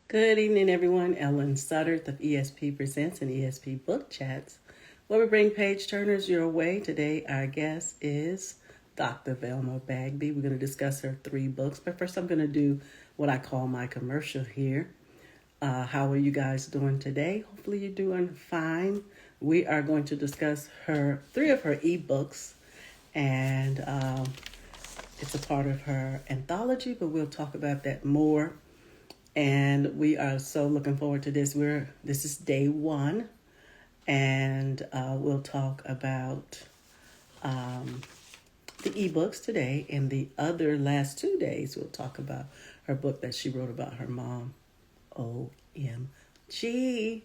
Good evening, everyone. Ellen Sutterth of ESP Presents and ESP Book Chats, where we bring page turners your way. Today, our guest is Dr. Velma Bagby. We're going to discuss her three books, but first, I'm going to do what I call my commercial here. How are you guys doing today? Hopefully, you're doing fine. We are going to discuss three of her ebooks, and it's a part of her anthology, but we'll talk about that more. And we are so looking forward to this. This is day one, and we'll talk about the ebooks today. And the other last 2 days, we'll talk about her book that she wrote about her mom. OMG.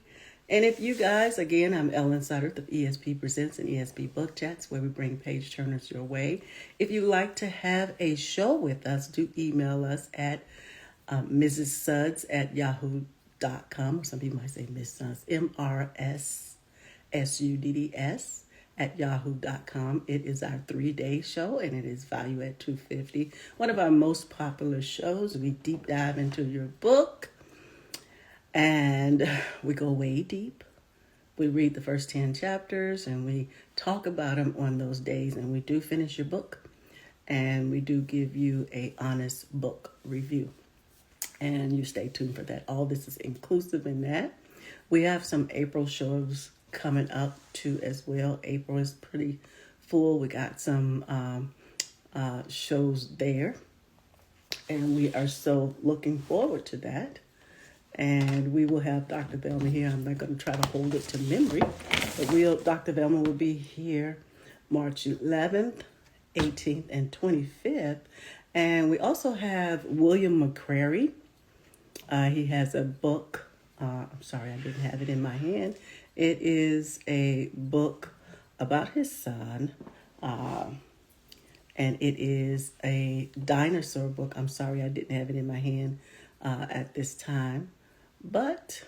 And if you guys, again, I'm Ellen Sutterth of ESP Presents and ESP Book Chats, where we bring page turners your way. If you'd like to have a show with us, do email us at Mrs. Suds at yahoo.com. Some people might say Miss Suds, MRSSUDDS at yahoo.com. It is our 3-day show, and it is valued at $250. One of our most popular shows. We deep dive into your book, and we go way deep. We read the first 10 chapters, and we talk about them on those days, and we do finish your book, and we do give you a honest book review. And you stay tuned for that. All this is inclusive in that. We have some April shows coming up too as well. April is pretty full. We got some shows there. And we are so looking forward to that. And we will have Dr. Velma here. I'm not going to try to hold it to memory. But Dr. Velma will be here March 11th, 18th, and 25th. And we also have William McCrary. He has a book. I'm sorry, I didn't have it in my hand. It is a book about his son, and it is a dinosaur book. I'm sorry, I didn't have it in my hand at this time, but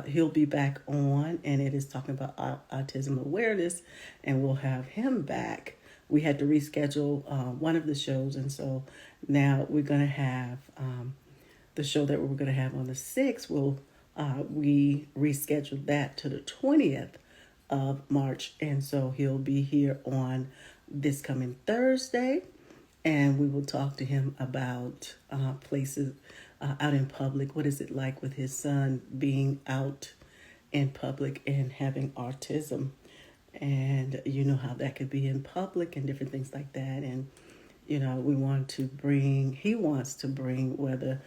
he'll be back on, and it is talking about autism awareness, and we'll have him back. We had to reschedule one of the shows, and so now we're going to have the show that we're going to have on the 6th. We rescheduled that to the 20th of March, and so he'll be here on this coming Thursday, and we will talk to him about places out in public. What is it like with his son being out in public and having autism? And you know how that could be in public and different things like that. And, you know, he wants to bring whether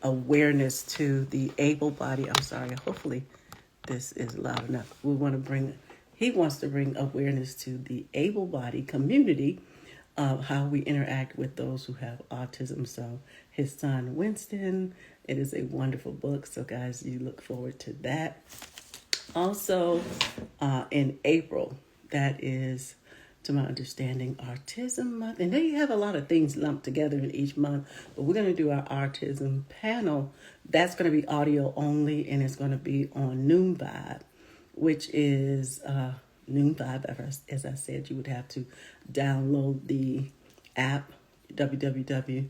awareness to the able-bodied, I'm sorry, hopefully this is loud enough. He wants to bring awareness to the able-bodied community of how we interact with those who have autism. So his son, Winston, it is a wonderful book. So guys, you look forward to that. Also, in April, that is, to my understanding, Autism Month. And they have a lot of things lumped together in each month. But we're going to do our autism panel. That's going to be audio only, and it's going to be on Noon Vibe, which is Noon Vibe. As I said, you would have to download the app, www.NOONMV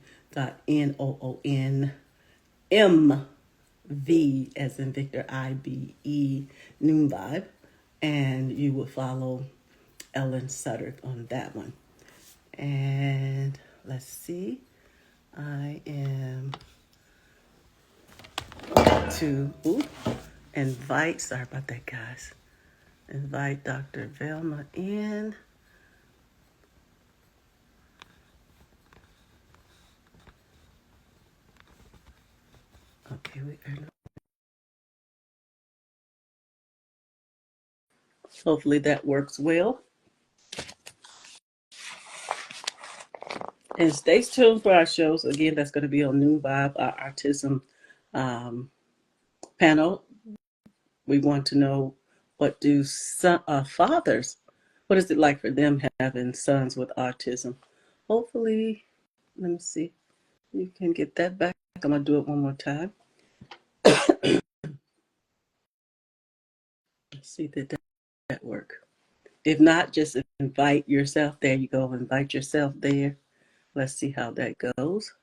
as in Victor IBE Noon Vibe, and you will follow Ellen Sutter on that one. And let's see, I am to invite, sorry about that, guys, invite Dr. Velma in. Okay, hopefully that works well. And stay tuned for our shows. Again, that's going to be on Noon Vibe, our autism panel. We want to know, what do fathers, what is it like for them having sons with autism? Hopefully, let me see, you can get that back. I'm going to do it one more time. Let's see, did that work? If not, just invite yourself. There you go. Invite yourself there. Let's see how that goes.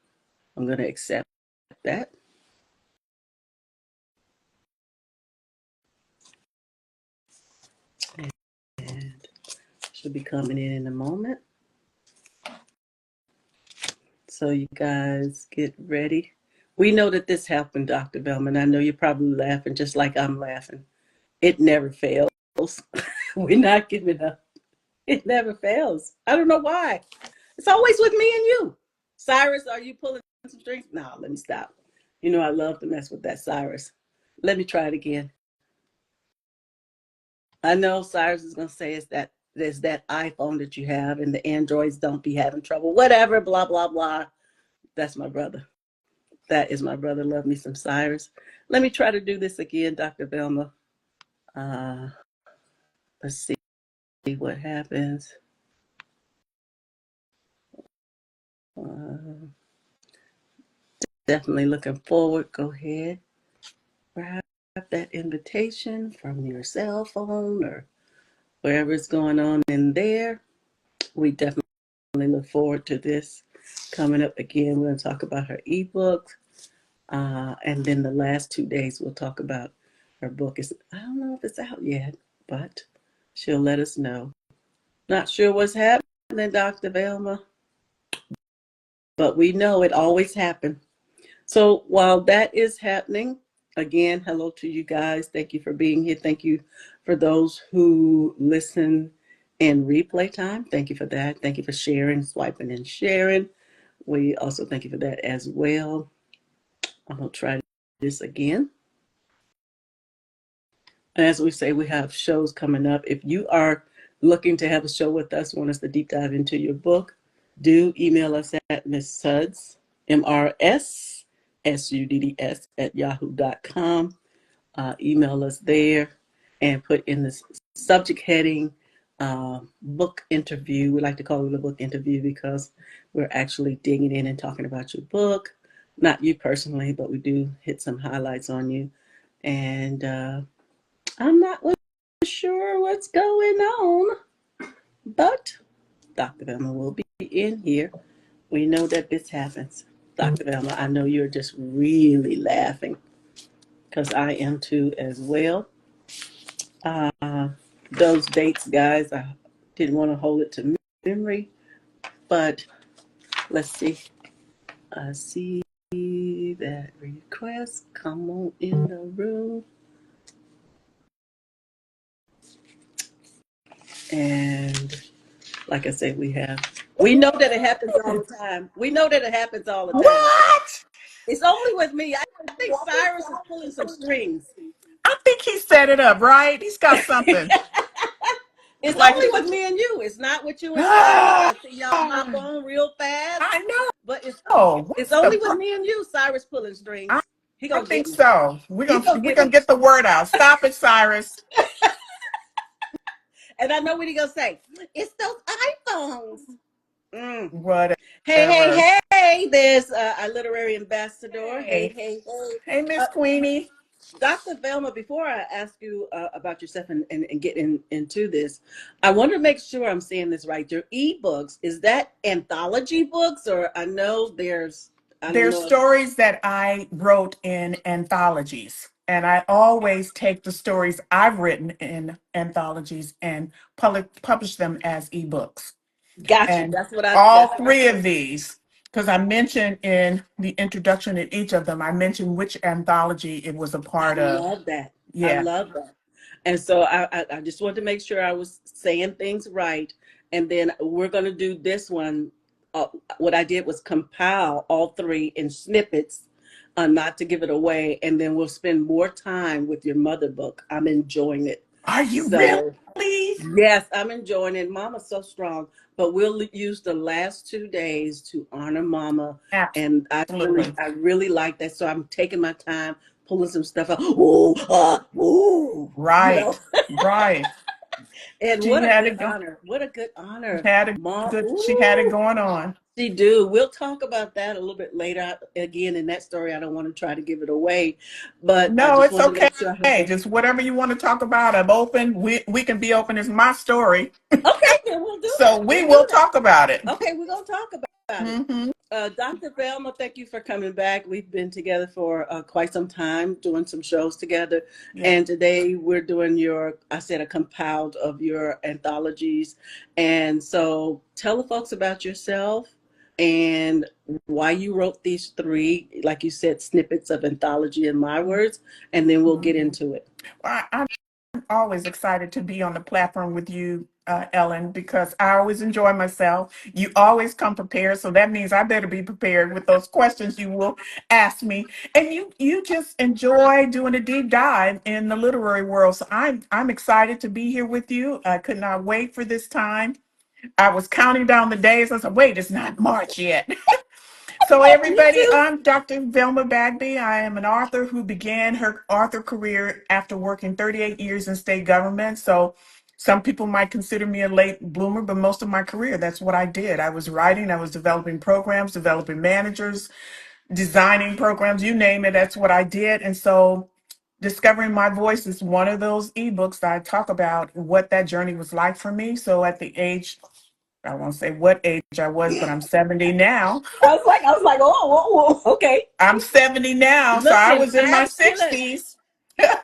I'm going to accept that. And should be coming in a moment. So you guys get ready. We know that this happened, Dr. Velma, and I know you're probably laughing just like I'm laughing. It never fails. We're not giving up. It never fails. I don't know why. It's always with me and you. Cyrus, are you pulling some strings? No, let me stop. You know I love to mess with that, Cyrus. Let me try it again. I know Cyrus is gonna say it's that there's that iPhone that you have and the Androids don't be having trouble. Whatever, blah blah blah. That's my brother. That is my brother. Love me some Cyrus. Let me try to do this again, Dr. Velma. Uh, let's see what happens. Uh, Definitely looking forward. Go ahead. Grab that invitation from your cell phone or wherever it's going on in there. We definitely look forward to this coming up again. We're going to talk about her ebook. And then the last 2 days, we'll talk about her book. I don't know if it's out yet, but she'll let us know. Not sure what's happening, Dr. Velma, but we know it always happens. So while that is happening, again, hello to you guys. Thank you for being here. Thank you for those who listen in replay time. Thank you for that. Thank you for sharing, swiping, and sharing. We also thank you for that as well. I'm going to try this again. As we say, we have shows coming up. If you are looking to have a show with us, want us to deep dive into your book, do email us at Miss Suds, MRSSUDDS at yahoo.com. Email us there and put in the subject heading book interview. We like to call it a book interview because we're actually digging in and talking about your book. Not you personally, but we do hit some highlights on you. And I'm not sure what's going on, but Dr. Velma will be in here. We know that this happens. Dr. Velma, I know you're just really laughing because I am too as well. Those dates, guys, I didn't want to hold it to memory, but let's see. I see that request. Come on in the room. And like I said, we know that it happens all the time. We know that it happens all the time. What? It's only with me. I think Cyrus is pulling some strings. I think he set it up, right? He's got something. It's Like, only with me and you. It's not with you and Cyrus. ah, I see y'all hop on real fast, I but know. it's What's only the with pro- me and you. Cyrus pulling I, strings. He I gonna think get me. so. We're He gonna gonna we're get gonna me. get the word out. Stop it, Cyrus. And I know what he gonna say. It's those iPhones. Mm. Hey, Whatever. hey, hey! There's our literary ambassador. Hey, Hey. hey, hey! Hey, Miss Queenie. Dr. Velma, before I ask you about yourself and get into this, I want to make sure I'm saying this right. Your ebooks, is that anthology books, or I know I don't There's know. stories that I wrote in anthologies, and I always take the stories I've written in anthologies and publish them as ebooks. Got you. And That's all what three of these, because I mentioned in the introduction in each of them, I mentioned which anthology it was a I part of. love that. I Yeah. love that. And so I just wanted to make sure I was saying things right. And then we're going to do this one. Uh, what I did was compile all three in snippets, not to give it away. And then we'll spend more time with your mother book. I'm enjoying it. Are you So, really? yes, I'm enjoying it. Mama's so strong. But we'll use the last 2 days to honor Mama. And Absolutely. I really like that. So I'm taking my time, pulling some stuff out. Oh, ooh, Right. Right. And She what a had good it go. honor. What a good honor. Had a Mom, good. She had it ooh, going on. she do. We'll talk about that a little bit later. Again, in that story, I don't want to try to give it away, but I No, just it's wanted to okay. make sure I have that. Just whatever you want to talk about. I'm open. We can be open. It's my story, Okay, then we'll do so that. we We'll will do that. talk about it. Okay, we're gonna talk about it. Hmm. Dr. Velma, thank you for coming back. We've been together for quite some time, doing some shows together. Yeah. And today we're doing I said, a compiled of your anthologies. And so tell the folks about yourself and why you wrote these three, like you said, snippets of anthology in my words, and then we'll get Mhm. into it. Well, I'm always excited to be on the platform with you, Ellen, because I always enjoy myself. You always come prepared, so that means I better be prepared with those questions you will ask me. And you just enjoy doing a deep dive in the literary world. So I'm excited to be here with you. I could not wait for this time. I was counting down the days. I said, wait, it's not March yet. So, Me everybody, too. I'm Dr. Velma Bagby. I am an author who began her author career after working 38 years in state government. So, some people might consider me a late bloomer, but most of my career, that's what I did. I was writing, I was developing programs, developing managers, designing programs, you name it, that's what I did. And so, Discovering My Voice is one of those ebooks that I talk about what that journey was like for me. So, at the age, I won't say what age I was, but I'm 70 now. Oh, okay. I'm 70 now, so I Looking was in my fabulous. 60s.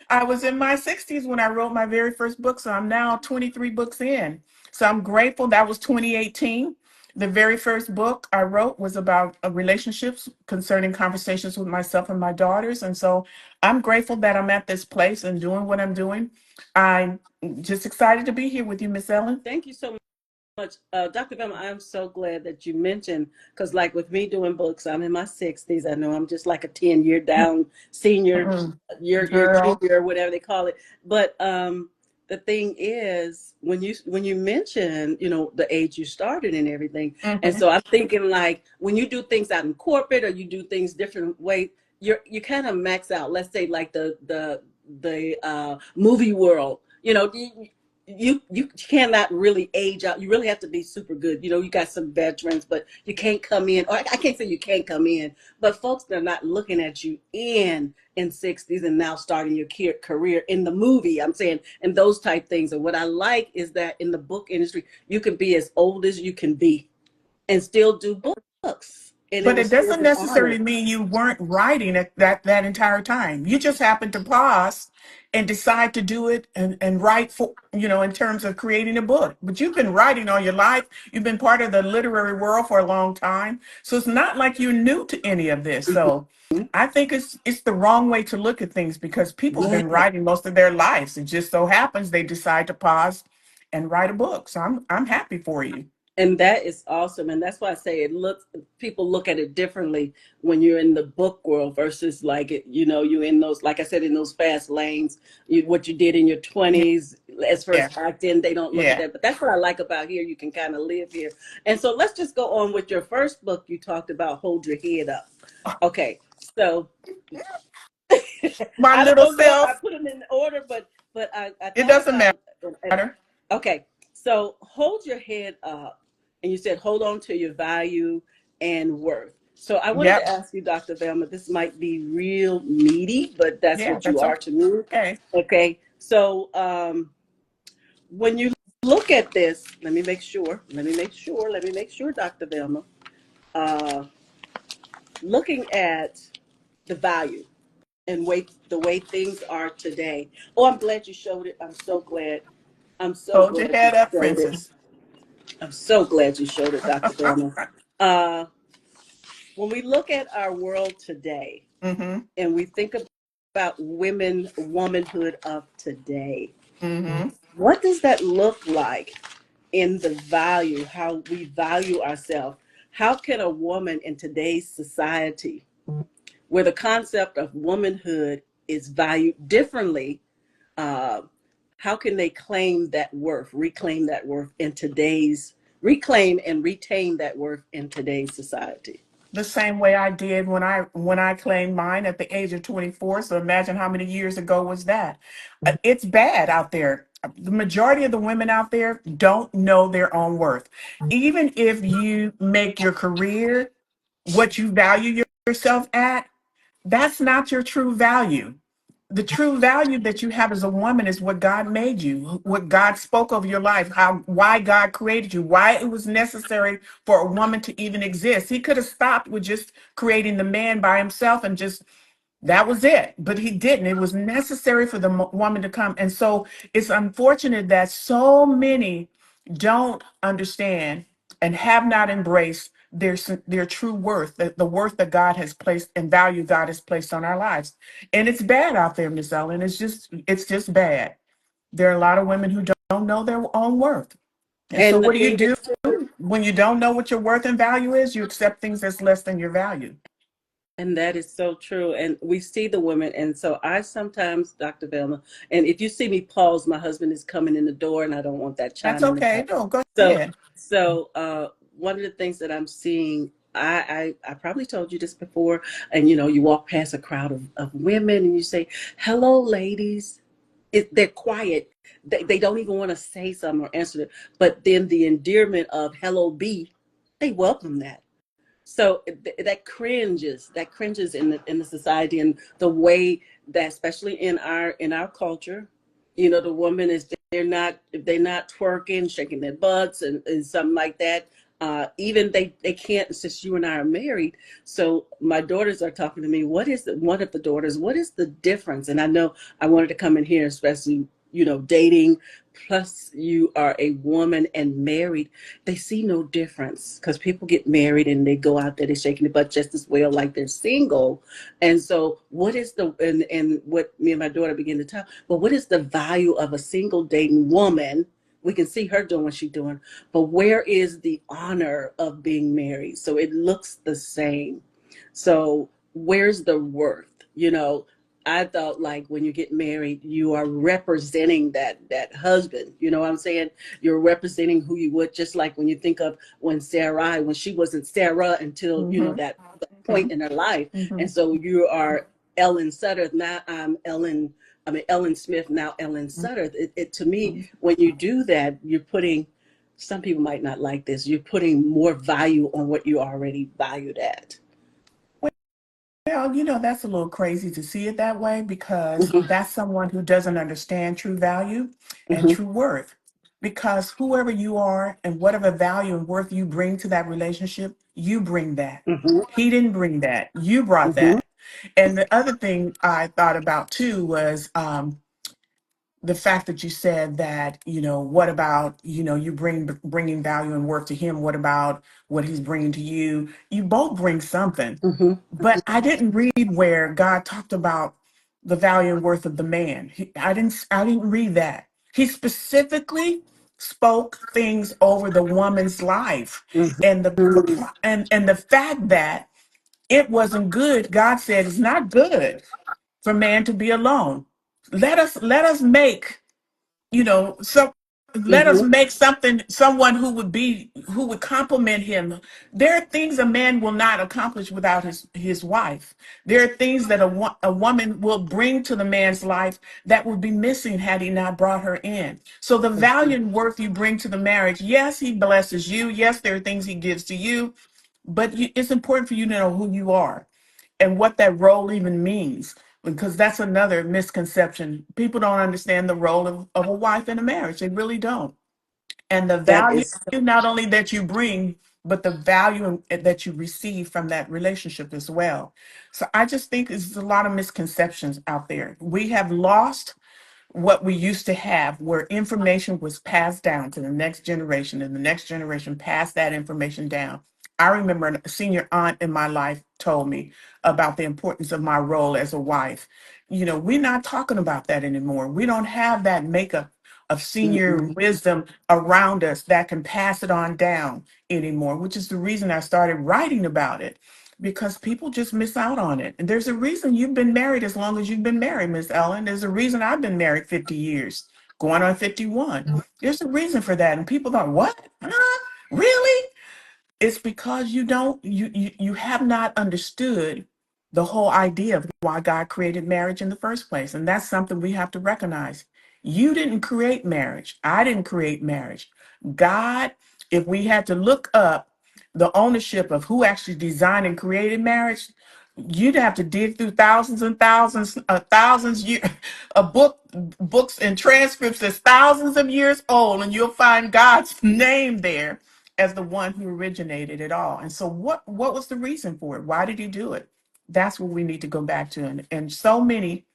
I was in my 60s when I wrote my very first book, so I'm now 23 books in. So I'm grateful. That was 2018. The very first book I wrote was about relationships concerning conversations with myself and my daughters. And so I'm grateful that I'm at this place and doing what I'm doing. I'm just excited to be here with you, Miss Ellen. Thank you so much. Dr. Velma, I'm so glad that you mentioned, because like with me doing books, I'm in my 60s. I know I'm just like a 10-year down senior, Mm-mm. your Girl. junior, whatever they call it. But the thing is, when you mention, the age you started and everything, and Hmm. so I'm thinking like when you do things out in corporate or you do things different way, you kind of max out. Let's say like the movie world. You cannot really age out. You really have to be super good. You got some veterans, but you can't come in. Or I can't say you can't come in, but folks are not looking at you in 60s and now starting your career in the movie. I'm saying, and those type things. And what I like is that in the book industry, you can be as old as you can be and still do books, and it But will it still doesn't be honored. necessarily mean you weren't writing at that entire time. You just happened to pause and decide to do it and write for, in terms of creating a book. But you've been writing all your life. You've been part of the literary world for a long time. So it's not like you're new to any of this. So Mhm. I think it's the wrong way to look at things because people have Yeah. been writing most of their lives. It just so happens they decide to pause and write a book. So I'm happy for you. And that is awesome, and that's why I say people look at it differently when you're in the book world versus like you in those, like I said, in those fast lanes. What you did in your Yeah. 20s as far as Yeah. acting, they don't look at Yeah. that, but that's what I like about here. You can kind of live here. And so let's just go on with your first book. You talked about Hold Your Head Up. Okay, so My I little don't know if I self. put them in order, but I It thought doesn't about matter. okay. So hold your head up, and you said hold on to your value and worth. So I wanted to Yep. ask you, Dr. Velma, this might be real meaty, but that's Yeah, what you that's are to me. okay. Okay. So when you look at this, let me make sure. Let me make sure, Dr. Velma. Uh, Looking at the value and the way things are today. Oh, I'm glad you showed it. I'm so glad. I'm so Hold your glad you head up, showed it. princess. I'm so glad you showed it, Dr. Velma. Uh, when we look at our world today Mm-hmm. and we think about womanhood of today, Mm-hmm. what does that look like in the value, how we value ourselves? How can a woman in today's society, where the concept of womanhood is valued differently, uh, how can they reclaim that worth in today's, reclaim and retain that worth in today's society? The same way I did when I claimed mine at the age of 24. So imagine how many years ago was that? It's bad out there. The majority of the women out there don't know their own worth. Even if you make your career what you value yourself at, that's not your true value. the true value that you have as a woman is what God made you, what God spoke of your life, how why God created you, why it was necessary for a woman to even exist. He could have stopped with just creating the man by himself and just that was it. But he didn't. It was necessary for the woman to come. And so it's unfortunate that so many don't understand and have not embraced their true worth, the worth that God has placed and value God has placed on our lives. And it's bad out there, Miss Ellen. It's just bad. There are a lot of women who don't know their own worth. And so And the what do you thing do is, when you don't know what your worth and value is? You accept things that's less than your value. and that is so true. And we see the women. And so I sometimes, Dr. Velma, and if you see me pause, my husband is coming in the door and I don't want that That's chime in the okay. back. No, go So, ahead. one of the things that I'm seeing, I probably told you this before, and you walk past a crowd of women and you say, hello, ladies. They're quiet. They don't even want to say something or answer it. But then the endearment of hello, B, they welcome that. So that cringes in the society, and the way that, especially in our culture, the woman is, they're not, if they're not twerking, shaking their butts, and something like that. Even they can't, since you and I are married. So my daughters are talking to me. One of the daughters, what is the difference? And I know I wanted to come in here, especially dating. Plus, you are a woman and married, they see no difference, because people get married and they go out there, they're shaking the butt just as well like they're single. And so what is and what me and my daughter begin to talk, but what is the value of a single dating woman? We can see her doing what she's doing, but where is the honor of being married? So it looks the same. So where's the worth? I thought, like, when you get married, you are representing that husband. You know what I'm saying? You're representing who you would, just like when you think of when Sarai, when she wasn't Sarah until Mm-hmm. that Mm-hmm. point in her life. Mm-hmm. And so you are Ellen Sutter. Now I'm Ellen. I mean Ellen Smith. Now Ellen Sutter. It to me, when you do that, you're putting. Some people might not like this. You're putting more value on what you already valued at. Well, that's a little crazy to see it that way because Hmm. that's someone who doesn't understand true value and Hmm. true worth. Because whoever you are and whatever value and worth you bring to that relationship, you bring that. Hmm. He didn't bring that. You brought Hmm. that. And the other thing I thought about too was the fact that you said that, what about, you bringing value and worth to him? What about what he's bringing to you? You both bring something. Hmm. But I didn't read where God talked about the value and worth of the man. I didn't read that. He specifically spoke things over the woman's life, and Hmm. and the fact that it wasn't good. God said it's not good for man to be alone. Let us make so let us Hmm. make someone who would compliment him. There are things a man will not accomplish without his wife. There are things that a woman will bring to the man's life that would be missing had he not brought her in. So the value and worth you bring to the marriage, yes, he blesses you, yes, there are things he gives to you, but it's important for you to know who you are and what that role even means, because that's another misconception. People don't understand the role of a wife in a marriage. They really don't. And the That value, is. not only that you bring, but the value that you receive from that relationship as well. So I just think there's a lot of misconceptions out there. We have lost what we used to have, where information was passed down to the next generation and the next generation passed that information down. I remember a senior aunt in my life told me about the importance of my role as a wife. We're not talking about that anymore. We don't have that makeup of senior Mm-mm. wisdom around us that can pass it on down anymore, which is the reason I started writing about it, because people just miss out on it. And there's a reason you've been married as long as you've been married, Miss Ellen. There's a reason I've been married 50 years, going on 51. There's a reason for that. And people thought, what? Huh? Really? It's because you have not understood the whole idea of why God created marriage in the first place. And that's something we have to recognize. You didn't create marriage. I didn't create marriage. God, if we had to look up the ownership of who actually designed and created marriage, You'd have to dig through thousands and thousands, thousands year, books and transcripts that's thousands of years old, and you'll find God's name there as the one who originated it all. And so, what was the reason for it? Why did He do it? That's what we need to go back to, and so many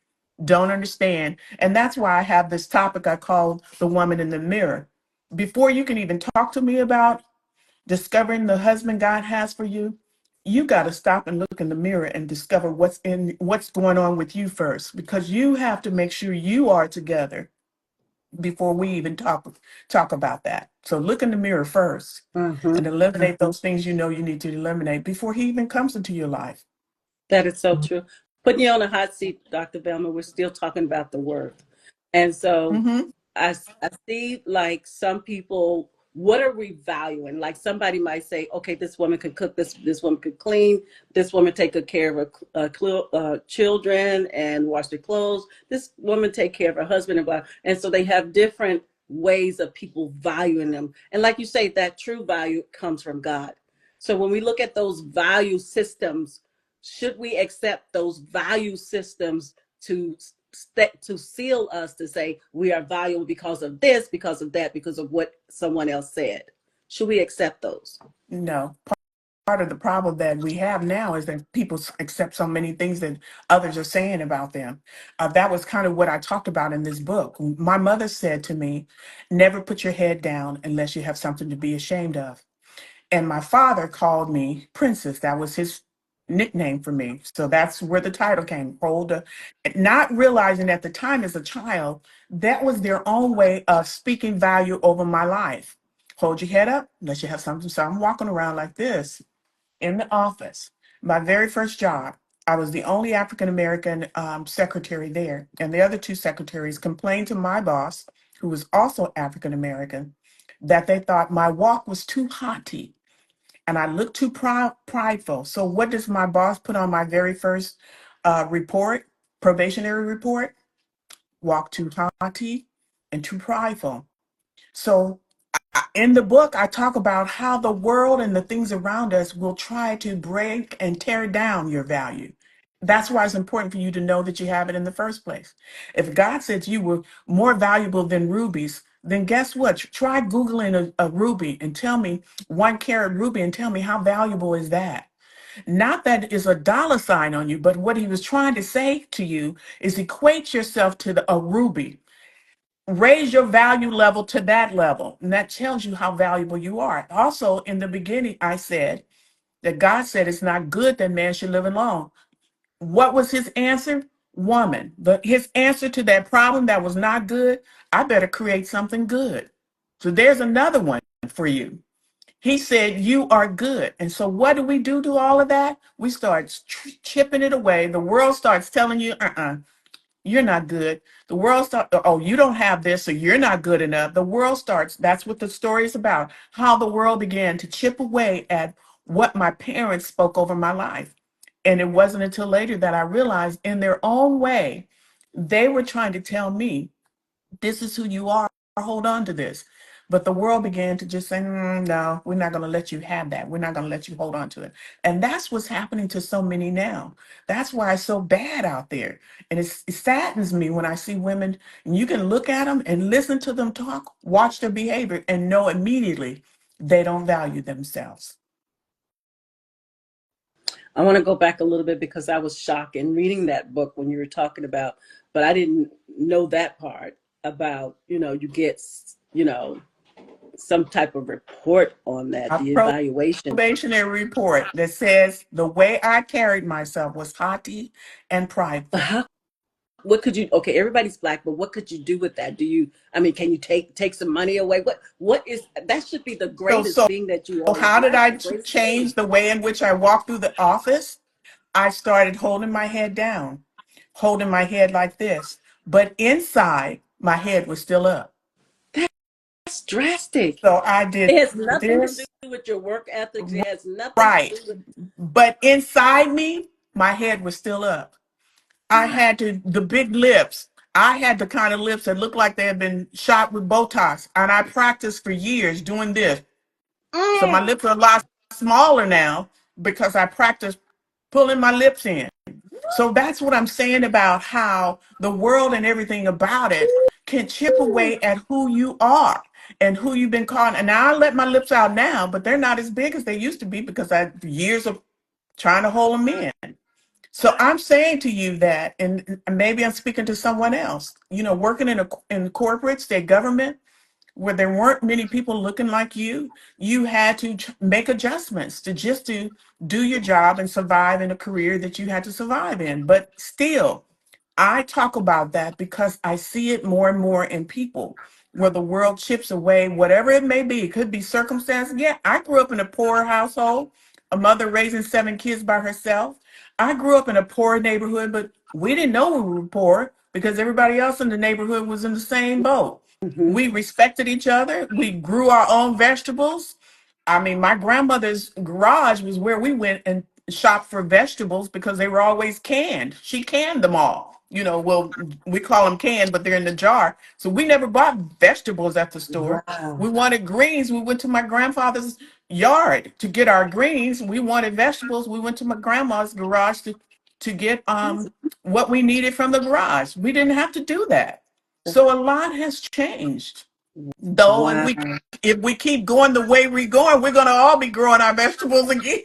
don't understand, and that's why I have this topic I call the woman in the mirror. Before you can even talk to me about discovering the husband God has for you, you got to stop and look in the mirror and discover what's going on with you first, because you have to make sure you are together before we even talk about that. So look in the mirror first Mm-hmm. and eliminate those things you know you need to eliminate before he even comes into your life. That is so true. Putting you on a hot seat, Dr. Velma, we're still talking about the worth. And so Hmm. I see like some people, what are we valuing? Like somebody might say, okay, this woman can cook, this woman can clean, this woman take good care of her children and wash their clothes, this woman take care of her husband and blah. And so they have different ways of people valuing them. And like you say, that true value comes from God. So when we look at those value systems, should we accept those value systems to to seal us to say we are valuable because of this, because of that, because of what someone else said? Should we accept those? No. Part of the problem that we have now is that people accept so many things that others are saying about them. That was kind of what I talked about in this book. My mother said to me, never put your head down unless you have something to be ashamed of. And my father called me Princess. That was his nickname for me. So that's where the title came. Not realizing at the time as a child, that was their own way of speaking value over my life. Hold your head up unless you have something. So I'm walking around like this in the office. My very first job, I was the only African American secretary there. And the other two secretaries complained to my boss, who was also African American, that they thought my walk was too haughty and I looked too prideful. So, what does my boss put on my very first report, probationary report? Walk too haughty and too prideful. So, in the book, I talk about how the world and the things around us will try to break and tear down your value. That's why it's important for you to know that you have it in the first place. If God said you were more valuable than rubies, then guess what? Try Googling a ruby and tell me 1 carat ruby and tell me how valuable is that? Not that it's a dollar sign on you, but what he was trying to say to you is equate yourself to a ruby. Raise your value level to that level. And that tells you how valuable you are. Also, in the beginning, I said that God said it's not good that man should live alone. What was his answer? Woman. His answer to that problem that was not good, I better create something good. So there's another one for you. He said, you are good. And so what do we do to all of that? We start chipping it away. The world starts telling you, you're not good. The world starts, oh, you don't have this, so you're not good enough. The world starts, that's what the story is about, how the world began to chip away at what my parents spoke over my life. And it wasn't until later that I realized in their own way, they were trying to tell me, this is who you are, hold on to this. But the world began to just say, no, we're not going to let you have that. We're not going to let you hold on to it. And that's what's happening to so many now. That's why it's so bad out there. And it saddens me when I see women, and you can look at them and listen to them talk, watch their behavior, and know immediately they don't value themselves. I want to go back a little bit because I was shocked in reading that book when you were talking about, but I didn't know that part about, you get, you know, some type of report on that, A the evaluation. probationary report that says the way I carried myself was haughty and prideful. How, what could you, okay, everybody's black, but what could you do with that? I mean, can you take some money away? What is, that should be the So, greatest so thing that you So are as how did black, I the greatest thing. change the way in which I walked through the office? I started holding my head down, holding my head like this. But inside, my head was still up. That's drastic. So I It did has nothing to do this with your work ethics. It has nothing to do right. with, But inside me, my head was still up. I had the big lips. I had the kind of lips that looked like they had been shot with Botox. And I practiced for years doing this. So my mm, lips are a lot smaller now because I practiced pulling my lips in. So that's what I'm saying about how the world and everything about it can chip Ooh. away at who you are and who you've been called. And now I let my lips out now, but they're not as big as they used to be because I years of trying to hold them in. So I'm saying to you that, and maybe I'm speaking to someone else. Working in corporate, state government, where there weren't many people looking like you had to make adjustments to do your job and survive in a career that you had to survive in. But still, I talk about that because I see it more and more in people where the world chips away, whatever it may be. It could be circumstance. Yeah, I grew up in a poor household, a mother raising 7 kids by herself. I grew up in a poor neighborhood, but we didn't know we were poor because everybody else in the neighborhood was in the same boat. Mm-hmm. We respected each other. We grew our own vegetables. I mean, my grandmother's garage was where we went and shopped for vegetables because they were always canned. She canned them all. Well, we call them canned, but they're in the jar. So we never bought vegetables at the store. Wow. We wanted greens. We went to my grandfather's yard to get our greens. We wanted vegetables. We went to my grandma's garage to get That's, what we needed from the garage. We didn't have to do that. So a lot has changed. Though wow. if we keep going the way we're going, we're gonna all be growing our vegetables again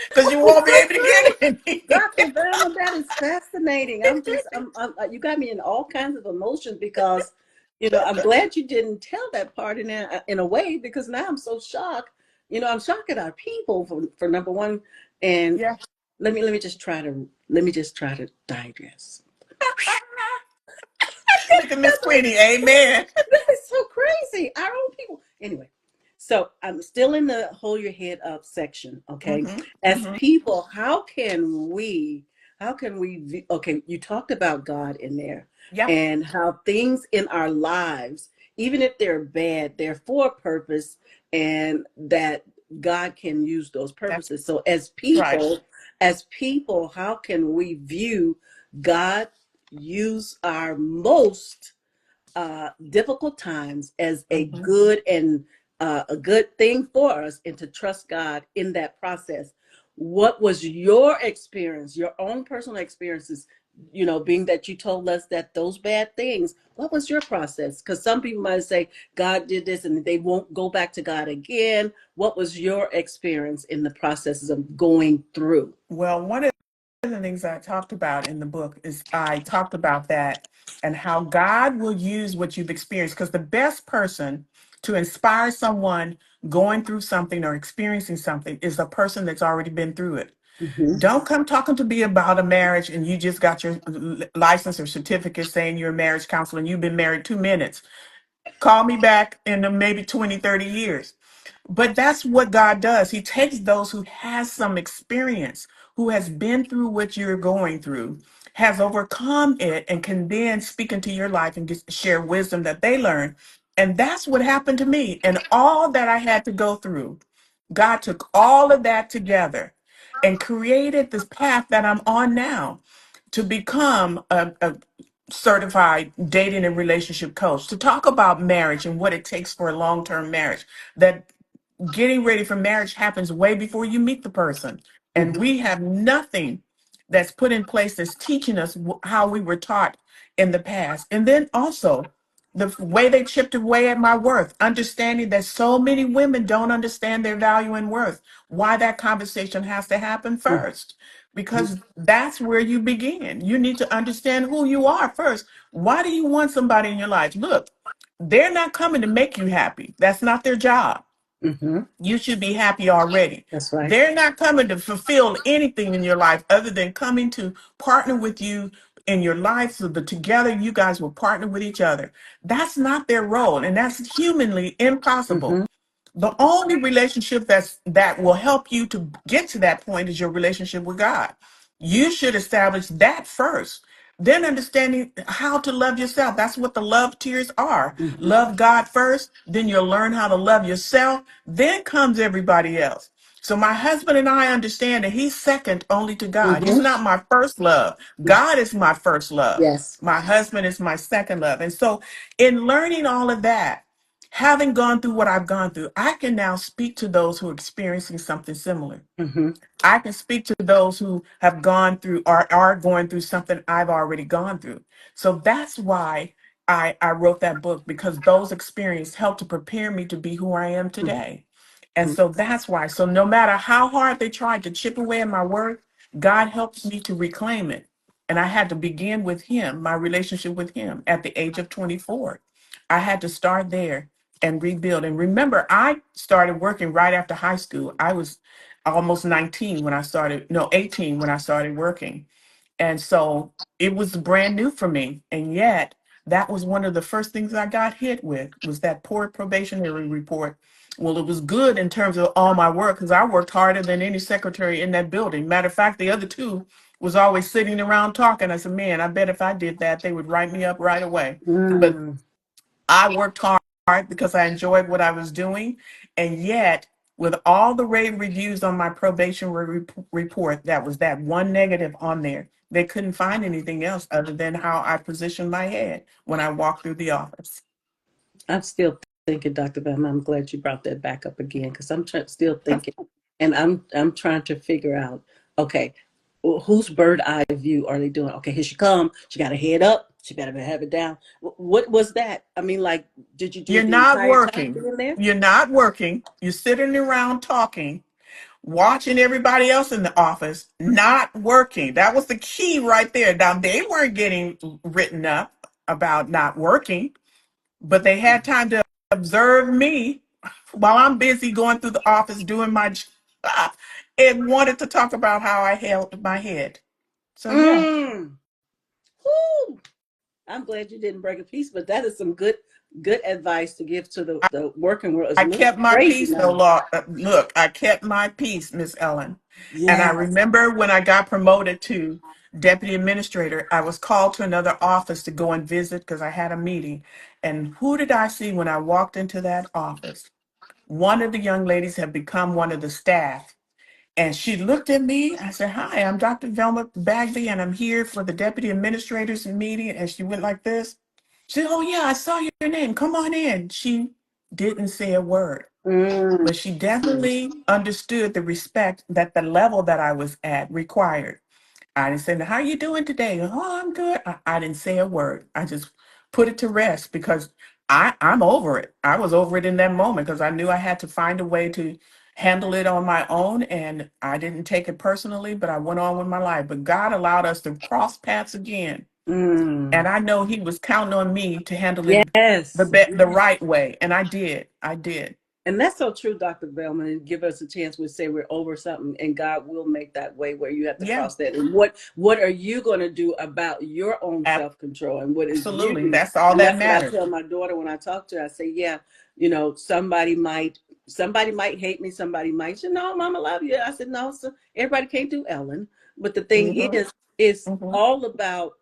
because you won't be able to get any. Dr. Velma, that is fascinating. You got me in all kinds of emotions because, I'm glad you didn't tell that part in a way because now I'm so shocked. I'm shocked at our people for number one. And Yeah. let me just try to digress. Look at Miss Queenie. Amen. That is so crazy. Our own people. Anyway, so I'm still in the hold your head up section. Okay. Hmm. As Hmm. people, okay, you talked about God in there Yep. and how things in our lives, even if they're bad, they're for a purpose and that God can use those That's purposes. So right. as people, how can we view God use our most difficult times as a Hmm. good and a good thing for us and to trust God in that process. What was your experience, your own personal experiences, being that you told us that those bad things, what was your process? Because some people might say God did this and they won't go back to God again. What was your experience in the processes of going through? Well, one of the things I talked about in the book is I talked about that and how God will use what you've experienced because the best person to inspire someone going through something or experiencing something is a person that's already been through it. Mm-hmm. Don't come talking to me about a marriage and you just got your license or certificate saying you're a marriage counselor and you've been married 2 minutes. Call me back in maybe 20, 30 years. But that's what God does. He takes those who has some experience, who has been through what you're going through, has overcome it, and can then speak into your life and share wisdom that they learn. And that's what happened to me. And all that I had to go through, God took all of that together and created this path that I'm on now to become a certified dating and relationship coach, to talk about marriage and what it takes for a long-term marriage. That getting ready for marriage happens way before you meet the person. And Mm-hmm. we have nothing that's put in place that's teaching us how we were taught in the past. And then also the way they chipped away at my worth, understanding that so many women don't understand their value and worth, why that conversation has to happen first. Because that's where you begin. You need to understand who you are first. Why do you want somebody in your life? Look, they're not coming to make you happy. That's not their job. Mm-hmm. You should be happy already. That's right. They're not coming to fulfill anything in your life other than coming to partner with you in your life so that together you guys will partner with each other. That's not their role, and that's humanly impossible. Mm-hmm. The only relationship that will help you to get to that point is your relationship with God. You should establish that first. Then understanding how to love yourself. That's what the love tiers are. Mm-hmm. Love God first, then you'll learn how to love yourself. Then comes everybody else. So my husband and I understand that he's second only to God. He's Mm-hmm. not my first love. God is my first love. Yes. My husband is my second love. And so in learning all of that, Having gone through what I've gone through, I can now speak to those who are experiencing something similar. Mm-hmm. I can speak to those who have gone through or are going through something I've already gone through. So that's why I wrote that book, because those experiences helped to prepare me to be who I am today. And Mm-hmm. so that's why. So no matter how hard they tried to chip away at my worth, God helps me to reclaim it. And I had to begin with Him, my relationship with Him at the age of 24. I had to start there and rebuild. And remember, I started working right after high school. I was almost 19 when I started, no, 18 when I started working. And so it was brand new for me. And yet that was one of the first things I got hit with, was that poor probationary report. Well, it was good in terms of all my work, because I worked harder than any secretary in that building. Matter of fact, the other two was always sitting around talking. I said, man, I bet if I did that, they would write me up right away. But Mm. I worked hard because I enjoyed what I was doing. And yet, with all the rave reviews on my probation report, that was that one negative on there. They couldn't find anything else other than how I positioned my head when I walked through the office. I'm still thinking, Dr. Velma. I'm glad you brought that back up again because still thinking, and I'm trying to figure out. Okay, whose bird eye view are they doing? Okay, here she come. She got her head up. She better have it down. What was that? I mean, like, did you do You're it the not entire time working. being there? You're not working. You're sitting around talking, watching everybody else in the office, not working. That was the key right there. Now, they weren't getting written up about not working, but they had time to observe me while I'm busy going through the office doing my job, and wanted to talk about how I held my head. So yeah, Mm. Woo. I'm glad you didn't break a piece, but that is some good advice to give to I, the working world. It's I a little kept my crazy peace though, now. Law. Look, I kept my peace, Miss Ellen. And I Yes. remember when I got promoted to deputy administrator, I was called to another office to go and visit because I had a meeting. And who did I see when I walked into that office? One of the young ladies had become one of the staff. And she looked at me. I said, hi, I'm Dr. Velma Bagby, and I'm here for the deputy administrators meeting. And she went like this. She said, oh, yeah, I saw your name. Come on in. She didn't say a word, Mm. but she definitely understood the respect that the level that I was at required. I didn't say, how you doing today? Oh, I'm good. I didn't say a word. I just put it to rest because I'm over it. I was over it in that moment because I knew I had to find a way to handle it on my own. And I didn't take it personally, but I went on with my life. But God allowed us to cross paths again. Mm. And I know He was counting on me to handle it Yes. the right way. And I did. I did. And that's so true, Dr. Velman. And give us a chance. We say we're over something, and God will make that way where you have to Yeah, cross that. And what are you going to do about your own self control? And what is you? absolutely. That's all And that that's what I matters. tell my daughter when I talk to her. I say, yeah, somebody might hate me. Somebody might say, no, Mama, love you. I said, no, so everybody can't do Ellen. But the thing Hmm. is, it's Hmm. all about.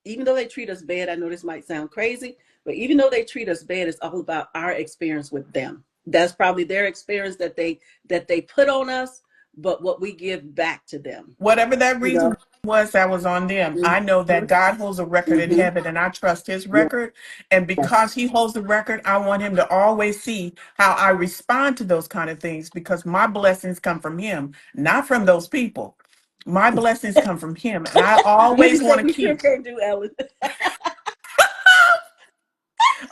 Even though they treat us bad, I know this might sound crazy, but even though they treat us bad, it's all about our experience with them. That's probably their experience that they put on us, but what we give back to them. Whatever that You reason know. was, that was on them. I know Mm-hmm. that God holds a record in Mm-hmm. heaven, and I trust His Yes. record. And because He holds the record, I want Him to always see how I respond to those kind of things, because my blessings come from Him, not from those people. My blessings come from Him. And I Wendy always said want to we sure keep, can't do Ellen. uh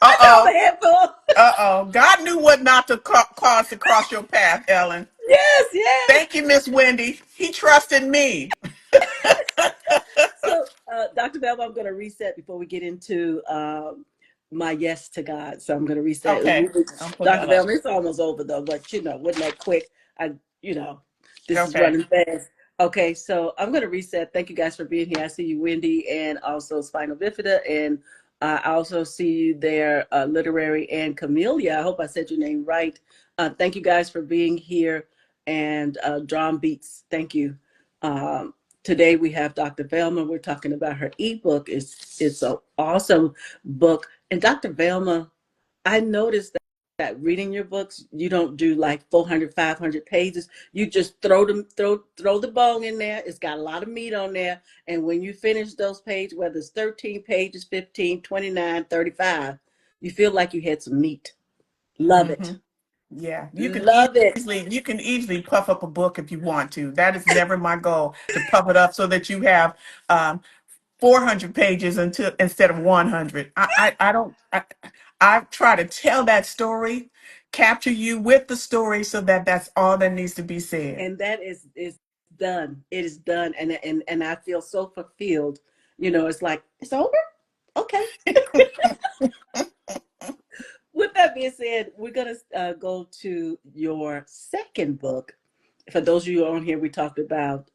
I know oh, the handful. God knew what not to cause to cross your path, Ellen. Yes, yes. Thank you, Miss Wendy. He trusted me. So, Dr. Belva, I'm going to reset before we get into my yes to God. So I'm going to reset. Okay, I'll pull Dr. that up. Belva, it's almost over though, but wasn't that quick? I, you know, this is Okay, running fast. Okay, so I'm going to reset. Thank you guys for being here. I see you, Wendy, and also Spinal Bifida, and I also see you there, Literary and Camellia. I hope I said your name right. Thank you guys for being here, and Drum Beats. Thank you. Um, Today we have Dr. Velma. We're talking about her ebook. It's an awesome book. And Dr. Velma, I noticed that reading your books, you don't do like 400, 500 pages. You just throw the bone in there. It's got a lot of meat on there. And when you finish those pages, whether it's 13 pages, 15, 29, 35, you feel like you had some meat. Love Hmm. it. Yeah, Love it. you can easily puff up a book if you want to. That is never my goal, to puff it up so that you have um, 400 pages until instead of 100. I don't. I try to tell that story, capture you with the story, so that that's all that needs to be said. And that is done. It is done. And I feel so fulfilled. It's like, it's over? Okay. With that being said, we're going to go to your second book. For those of you on here, we talked about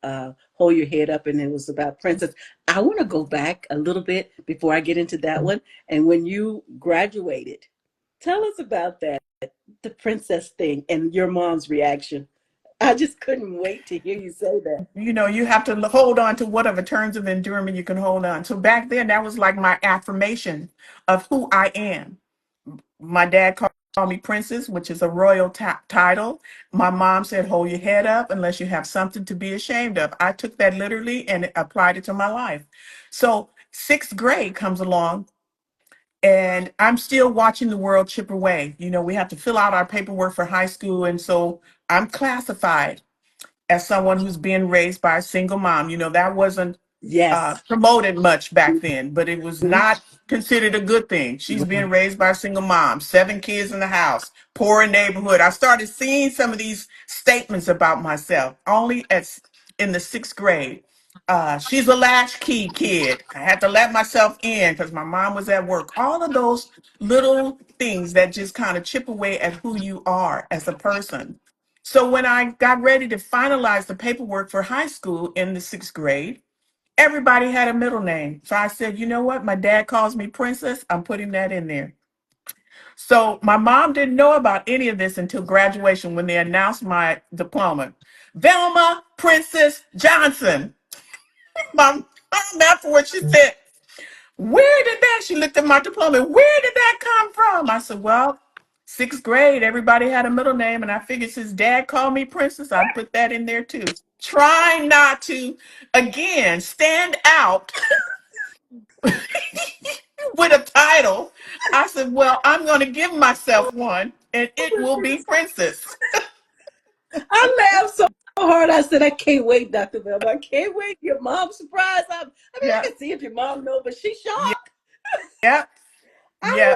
Hold Your Head Up, and it was about Princess. I want to go back a little bit before I get into that one. And when you graduated, tell us about that, the princess thing, and your mom's reaction. I just couldn't wait to hear you say that. You have to hold on to whatever terms of endearment you can hold on. So back then, that was like my affirmation of who I am. My dad called me princess, which is a royal title. My mom said, hold your head up unless you have something to be ashamed of. I took that literally and applied it to my life. So sixth grade comes along, and I'm still watching the world chip away. We have to fill out our paperwork for high school. And so I'm classified as someone who's being raised by a single mom. That wasn't Yes. promoted much back then, but it was Mhm. not considered a good thing. She's being raised by a single mom, 7 kids in the house, poor neighborhood. I started seeing some of these statements about myself only in the sixth grade. She's a latchkey kid. I had to let myself in because my mom was at work. All of those little things that just kind of chip away at who you are as a person. So when I got ready to finalize the paperwork for high school in the sixth grade, everybody had a middle name. So I said, you know what? My dad calls me Princess. I'm putting that in there. So my mom didn't know about any of this until graduation when they announced my diploma. Velma Princess Johnson. My mom, that's what she said. Where did that? She looked at my diploma. Where did that come from? I said, well, sixth grade, everybody had a middle name. And I figured since dad called me Princess, I'd put that in there too. Trying not to, again, stand out with a title. I said, well, I'm going to give myself one, and Oh it my will be goodness. Princess. I laughed so hard. I said, I can't wait, Dr. Velma. I can't wait. Your mom's surprised. I mean, I Yeah, can see if your mom know, but she's yeah, shocked. yeah, yeah.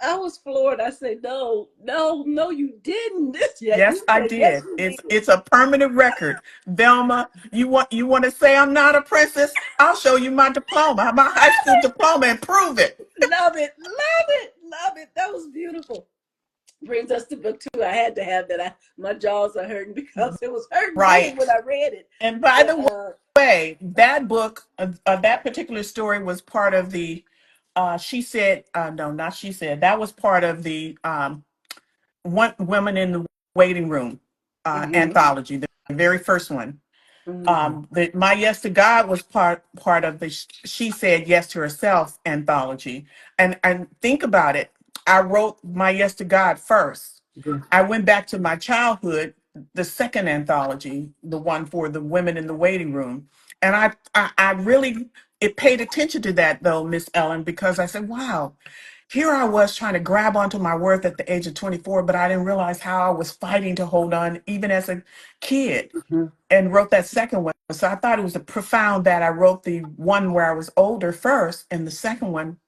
I was floored. I said, no, no, no, you didn't. Yeah, Yes, you I said, yes, did. you It's did. it's a permanent record. Velma, you want to say I'm not a princess? I'll show you my diploma, my high school diploma, and prove it. Love it, love it, love it. That was beautiful. Brings us to book two. I had to have that. My jaws are hurting because it was hurting me when Right. I read it. And by But the way, that book, that particular story was part of the. She said, no, not she said. That was part of the one women in the waiting room mm-hmm, anthology, the very first one. mm, My Yes to God was part of the She Said Yes to Herself anthology. And think about it. I wrote My Yes to God first. yeah. I went back to my childhood, the second anthology, the one for the women in the waiting room. And I really it paid attention to that though, Miss Ellen, because I said, wow, here I was trying to grab onto my worth at the age of 24, but I didn't realize how I was fighting to hold on even as a kid, Mm-hmm. and wrote that second one. So I thought it was a profound that I wrote the one where I was older first and the second one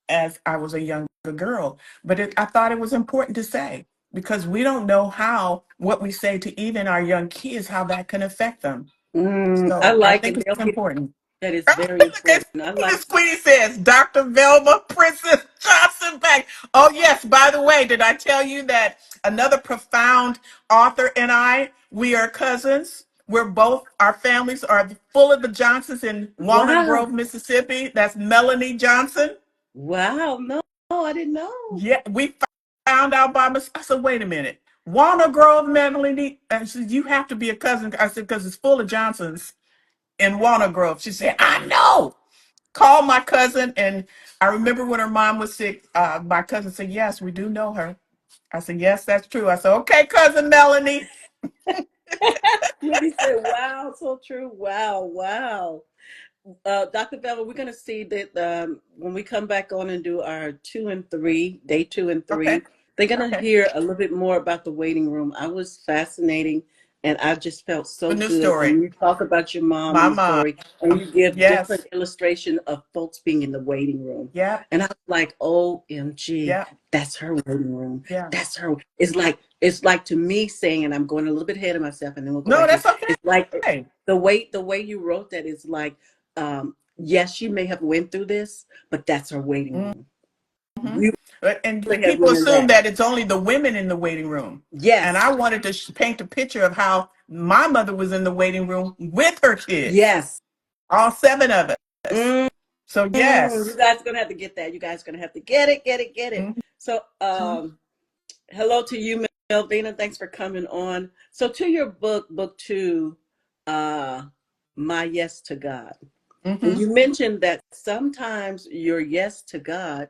as I was a younger girl. But I thought it was important to say because we don't know how what we say to even our young kids, how that can affect them. I So I like think it. it's important. That is very Look at important. I like. Miss Queenie says, Dr. Velma Princess Johnson back. Oh, yes. By the way, did I tell you that another profound author and we are cousins? Our families are full of the Johnsons in Walnut Wow, Grove, Mississippi. That's Melanie Johnson. wow. No, I didn't know. Yeah, we found out by mistake. I said, wait a minute. Walnut Grove, Melanie. And she said, you have to be a cousin. I said, because it's full of Johnsons in Walnut Grove. She said, I know. Called my cousin, and I remember when her mom was sick, my cousin said, yes, we do know her. I said, yes, that's true. I said, okay, cousin Melanie. Whitney said, "Wow, so true. Wow, wow." Dr. Bella, we're going to see that when we come back on and do our 2 and 3, day 2 and Okay. 3, they're gonna Okay. hear a little bit more about the waiting room. I was fascinating, and I just felt A so new good. story. And you talk about your mom My and the mom. story, and you give different Yes. illustration of folks being in the waiting room. Yep. And I was like, OMG, Yep. that's her waiting room. Yeah. That's her. It's like to me saying, and I'm going a little bit ahead of myself, and then we'll go No, back in. that's It's like okay. the way you wrote that is like, yes, she may have went through this, but that's her waiting room. Hmm. You And really have people went in assume that. that it's only the women in the waiting room. And Yes, I wanted to paint a picture of how my mother was in the waiting room with her kids, yes. all seven of us. Mm, So you yes. guys are gonna have to get that. You guys are gonna have to get it, get it, get it. Mhm. So, hello to you, Melvina. Thanks for coming on. So, to your book, book two, uh, My Yes to God. And Mhm. you mentioned that sometimes your yes to God,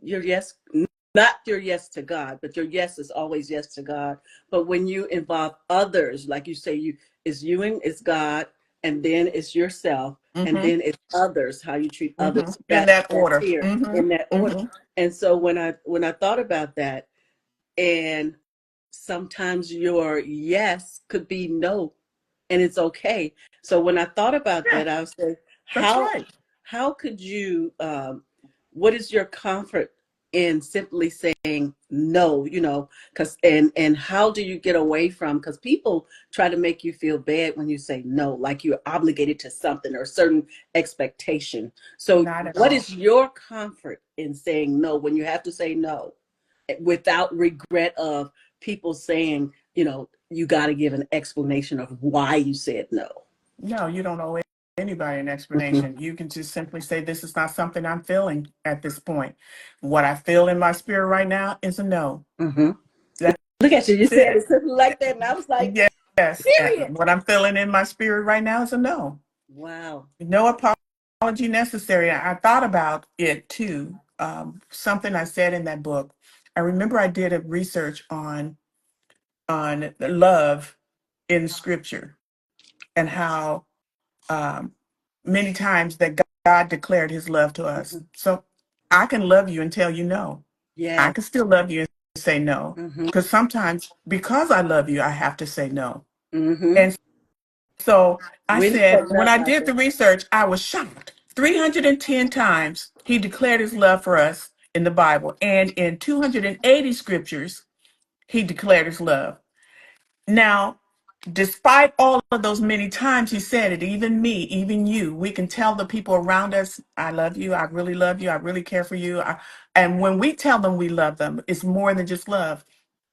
your yes, not your yes to God, but your yes is always yes to God. But when you involve others, like you say, it's you and it's God, and then it's yourself, and Mhm. then it's others, how you treat Mhm. others. In That that that's order. here Mhm. in that order. Mhm. And so when I thought about that, and sometimes your yes could be no, and it's okay. So when I thought about Yeah, that, I was saying, that's how right. how could you what is your comfort in simply saying no, because and how do you get away from, because people try to make you feel bad when you say no, like you're obligated to something or a certain expectation. So Not at what all. is your comfort in saying no when you have to say no without regret of people saying, you got to give an explanation of why you said no. No, you don't owe anybody an Hmm. explanation. You can just simply say, this is not something I'm feeling at this point. What I feel in my spirit right now is a no. Hmm. That's Look at you. You said it. it simply like that. And I was like, Yes. period. And what I'm feeling in my spirit right now is a no. Wow. No apology necessary. I thought about it too. Something I said in that book. I remember I did a research on love in scripture and how um, many times that God declared his love to us. Hmm. So I can love you and tell you no. I Yes. can still love you and say no. Hmm. Because sometimes because I love you, I have to say no. Hmm. And so I When said, cutting when up I out did there. the research, I was shocked. 310 times he declared his love for us in the Bible. And in 280 scriptures, he declared his love. Now, despite all of those many times he said it, even me, even you, we can tell the people around us, I love you, I really love you, I really care for you. And when we tell them we love them, it's more than just love.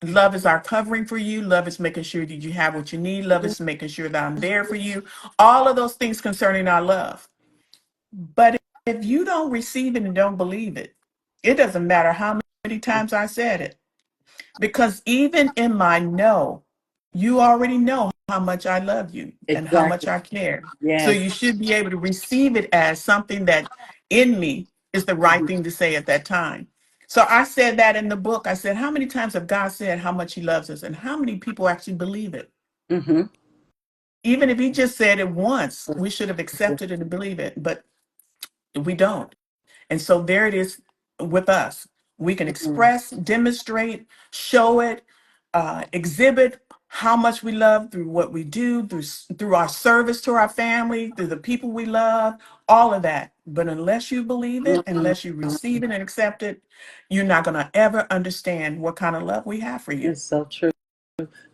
Love is our covering for you. Love is making sure that you have what you need. Love is making sure that I'm there for you. All of those things concerning our love. But if you don't receive it and don't believe it, it doesn't matter how many times I said it. Because even in my no, you already know how much I love you and how much Exactly. I care. So Yes. you should be able to receive it as something that in me is the right Hmm. thing to say at that time. So I said that in the book. I said, how many times have God said how much he loves us and how many people actually believe it? Hmm. Even if he just said it once, we should have accepted it and believe it, but we don't. And so there it is with us. We can express, demonstrate, show it, exhibit how much we love through what we do, through our service to our family, through the people we love, all of that. But unless you believe it, unless you receive it and accept it, you're not going to ever understand what kind of love we have for you. It's so true.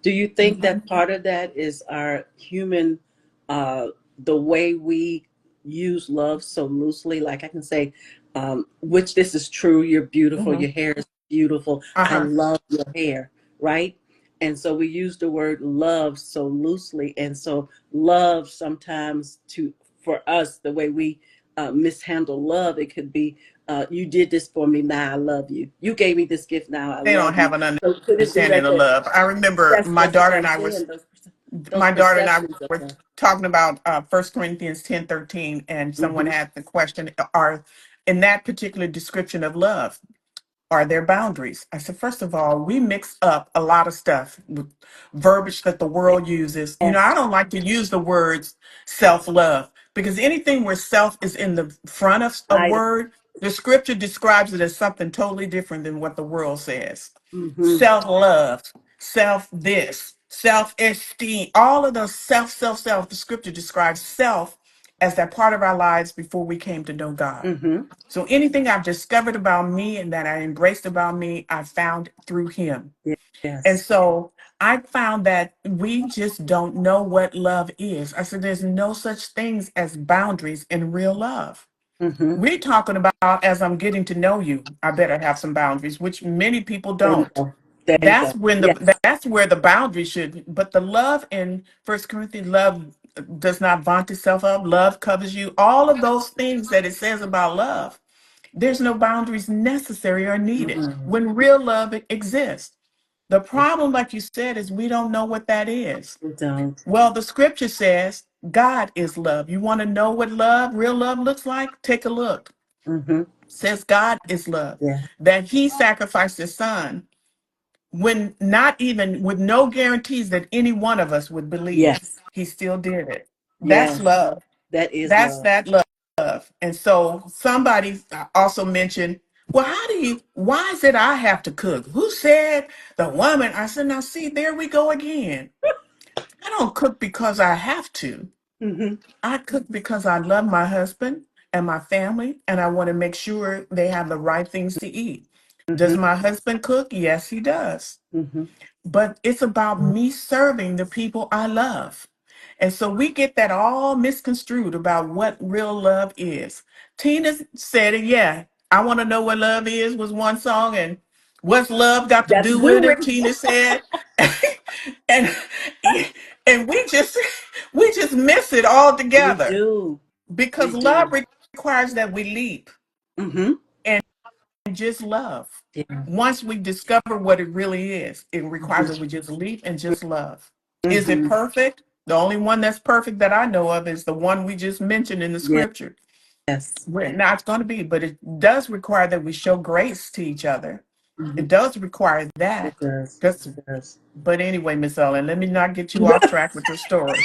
Do you think Mhm. that part of that is our human, uh, the way we use love so loosely? Like I can say, which this is true, you're beautiful, Mhm. your hair is beautiful, I Uh-huh. love your hair, right? And so we use the word love so loosely. And so love sometimes for us, the way we mishandle love, it could be, you did this for me, now I love you. You gave me this gift, now I They don't love you. have an So could it be understanding like of that? love. I remember That's what I'm saying. Those my daughter and I perceptions of were that. talking about 1 Corinthians 10:13, and someone Hmm. had the question, are in that particular description of love, are there boundaries? I said, first of all, we mix up a lot of stuff with verbiage that the world uses. I Yes. don't like to use the words self-love because anything where self is in the front of a I word The scripture describes it as something totally different than what the world says. Mm-hmm. Self love, self this, self esteem, all of those self. The scripture describes self as that part of our lives before we came to know God. Mm-hmm. So anything I've discovered about me and that I embraced about me, I found through Him. And Yes. so I found that we just don't know what love is. I said, there's no such things as boundaries in real love. Mm-hmm. We're talking about as I'm getting to know you, I better have some boundaries, which many people There you don't. go. There you That's go. when Yes. that's where the boundary should. But the love in First Corinthians, love does not vaunt itself up. Love covers you. All of those things that it says about love, there's no boundaries necessary or needed Mm-mm. when real love exists. The problem, like you said, is we don't know what that is. We don't. Well, the scripture says God is love. You want to know what love, real love looks like? Take a look. Mm-hmm. Says God is love. Yeah. That He sacrificed His Son when not even with no guarantees that any one of us would believe. Yes. He still did it. That's Yes. love. That is That's love. that love. And so somebody also mentioned, well, why is it I have to cook? Who said the woman? I said, now see, there we go again. I don't cook because I have to. Mm-hmm. I cook because I love my husband and my family, and I want to make sure they have the right things to eat. Does Mm-hmm. my husband cook? Yes, he does. Mm-hmm. But it's about me serving the people I love. And so we get that all misconstrued about what real love is. Tina said it, yeah. I want to know what love is was one song, and what's love got to Got to do do with with it? it. Tina said. and and we just miss it all We together do. We because love do. requires that we leap Mm-hmm. and just love. Yeah. Once we discover what it really is, it requires Mm-hmm. that we just leap and just love. Is it Mm-hmm. perfect? The only one that's perfect that I know of is the one we just mentioned in the Yeah. scripture. Yes. We're not going to be, but it does require that we show grace to each other. Mm-hmm. It does require It that. does. Just, It does. but anyway, Miss Ellen, let me not get you we off track with your story.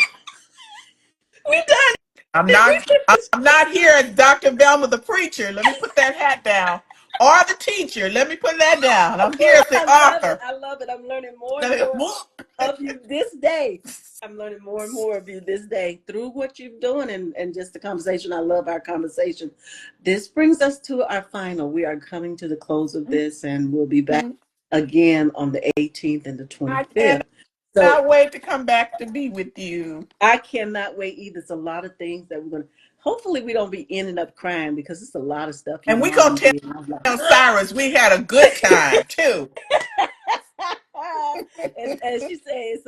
done I'm it. We not finished. I'm not here as Dr. Velma the preacher. Let me put that hat down. Or the teacher. Let me put that down. I'm here as the I love it. author. I love it. I'm learning more and more of you this day. I'm learning more and more of you this day through what you're doing and just the conversation. I love our conversation. This brings us to our final. We are coming to the close of this, and we'll be back again on the 18th and the I 25th. So cannot wait to come back to be with you. I cannot wait either. It's a lot of things that we're going to, hopefully, we don't be ending up crying because it's a lot of stuff your And we mom gonna did. And I'm tell Cyrus we had a good time too. and she said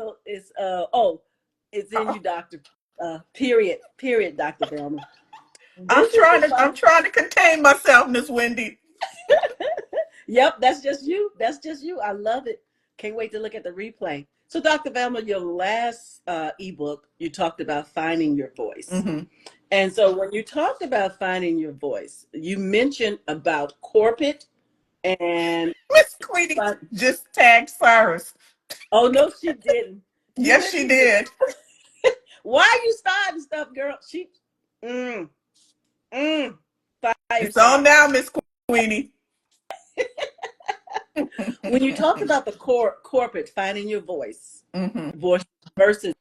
it's in you, Doctor. Period, Dr. Velma. This is the I'm fun. trying to contain myself, Miss Wendy. Yep, that's just you. That's just you. I love it. Can't wait to look at the replay. So, Dr. Velma, your last ebook, you talked about finding your voice. Mm-hmm. And so when you talked about finding your voice, you mentioned about corporate and Miss Queenie just tagged Cyrus. oh no, she didn't. You Yes, didn't she even. did. Why are you starting stuff, girl? She mm, mm, fire It's on starter. now, Miss Queenie. When you talked about the corporate finding your Mm-hmm. voice versus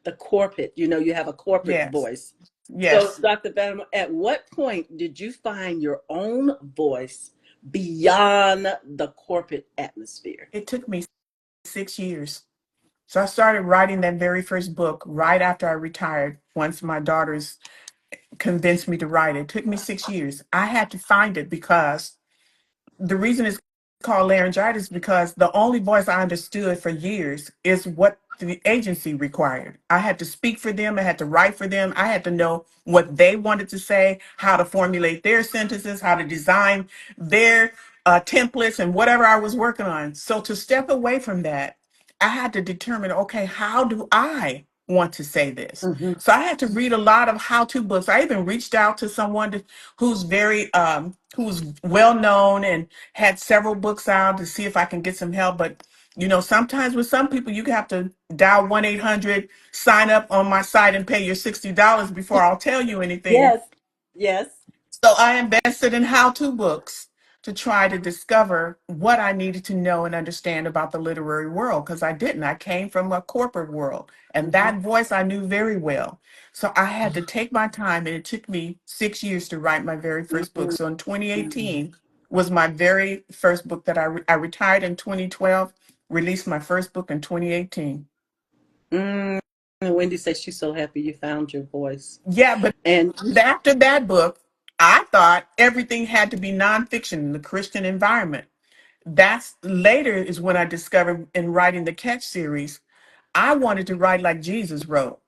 the corporate, you have a corporate Yes. voice. So, Yes. Dr. Vanderma, at what point did you find your own voice beyond the corporate atmosphere? It took me 6 years. So I started writing that very first book right after I retired, once my daughters convinced me to write it. It took me 6 years. I had to find it because the reason it's called laryngitis because the only voice I understood for years is what the agency required. I had to speak for them, I had to write for them, I had to know what they wanted to say, how to formulate their sentences, how to design their templates and whatever I was working on. So to step away from that, I had to determine, okay, how do I want to say this? Mm-hmm. So I had to read a lot of how-to books. I even reached out to someone who's very who's well known and had several books out to see if I can get some help. But sometimes with some people, you have to dial 1-800, sign up on my site and pay your $60 before I'll tell you anything. Yes, yes. So I invested in how-to books to try to discover what I needed to know and understand about the literary world because I didn't. I came from a corporate world and Mm-hmm. that voice I knew very well. So I had to take my time and it took me 6 years to write my very first book. So in Mm-hmm. 2018 was my very first book that I retired in 2012, released my first book in 2018. Mm. Wendy says she's so happy you found your voice. Yeah, but And after that book, I thought everything had to be nonfiction in the Christian environment. That's later is when I discovered in writing the Catch series, I wanted to write like Jesus wrote.